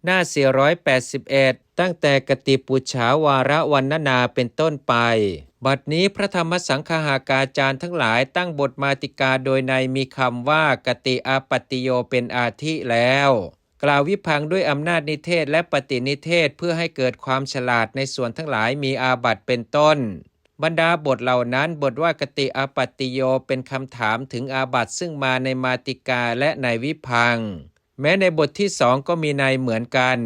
หน้า481ตั้งแต่กติปุจฉาวาระวรรณนาเป็นต้นไปบัดนี้พระธรรมสังฆาการจารย์ทั้งหลายตั้งบทมาติกาโดยในมีคำว่ากติอาปัตติโยเป็นอาทิแล้วกล่าววิพังค์ด้วยอำนาจนิเทศและปฏินิเทศเพื่อให้เกิดความฉลาดในส่วนทั้งหลายมีอาบัติเป็นต้นบรรดาบทเหล่านั้นบทว่ากติอาปัตติโยเป็นคำถามถึงอาบัติซึ่งมาในมาติกาและในวิพังค์แม้ในบทที่สองก็มีในเหมือนกัน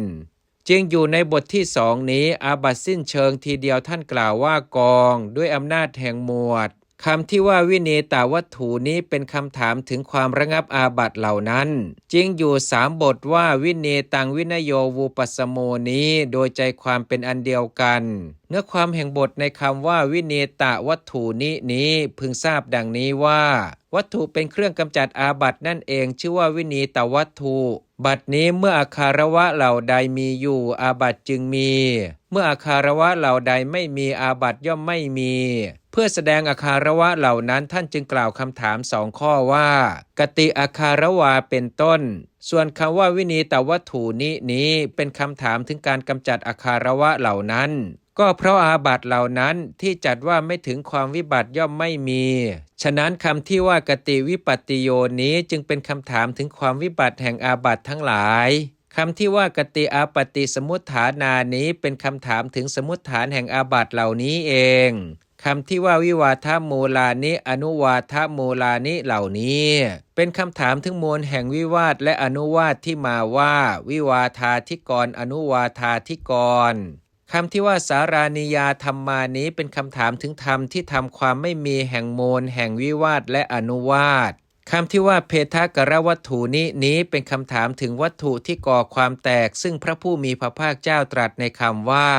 จึงอยู่ในบทที่สองนี้อาบัติสิ้นเชิงทีเดียวท่านกล่าวว่ากองด้วยอำนาจแห่งหมวดคำที่ว่าวิเนตาวัตถุนี้เป็นคำถามถึงความระงับอาบัติเหล่านั้นจึงอยู่สามบทว่าวิเนตังวินโยวูปัสสโมนี้โดยใจความเป็นอันเดียวกันเนื้อความแห่งบทในคำว่าวิเนตาวัตถุนี้พึงทราบดังนี้ว่าวัตถุเป็นเครื่องกำจัดอาบัตินั่นเองชื่อว่าวินีตวัตถุบัดนี้เมื่ออาคารวะเหล่าใดมีอยู่อาบัติจึงมีเมื่ออาคารวะเหล่าใดไม่มีอาบัติย่อมไม่มีเพื่อแสดงอาคารวะเหล่านั้นท่านจึงกล่าวคำถามสองข้อว่ากติอาคารวาเป็นต้นส่วนคำว่าวินีตวัตถุนี้เป็นคำถามถึงการกำจัดอาคารวะเหล่านั้นก็เพราะอาบัติเหล่านั้นที่จัดว่าไม่ถึงความวิบัติย่อมไม่มีฉะนั้นคำที่ว่ากติวิปัตติโยนี้จึงเป็นคำถามถึงความวิบัติแห่งอาบัติทั้งหลายคำที่ว่ากติอาปฏิสมุฏฐานานี้เป็นคำถามถึงสมุฏฐานแห่งอาบัติเหล่านี้เองคำที่ว่าวิวาทมูลานิอนุวาทมูลานิเหล่านี้เป็นคำถามถึงมูลแห่งวิวาทและอนุวาทที่มาว่าวิวาทาธิกรอนุวาทาธิกรคำที่ว่าสารานิยาธรรมานี้เป็นคำถามถึงธรรมที่ทำความไม่มีแห่งมูลแห่งวิวาทและอนุวาทคำที่ว่าเพทกรวัตถุนี้เป็นคำถามถึงวัตถุที่ก่อความแตกซึ่งพระผู้มีพระภาคเจ้าตรัสในคำว่า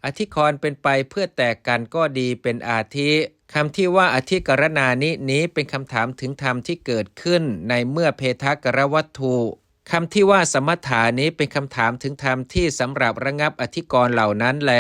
อธิกรณ์เป็นไปเพื่อแตกกันก็ดีเป็นอาทิคำที่ว่าอธิกรณานี้เป็นคำถามถึงธรรมที่เกิดขึ้นในเมื่อเพทกรวัตถุคำที่ว่าสมถานี้เป็นคำถามถึงธรรมที่สำหรับระงับอธิกรณ์เหล่านั้นแล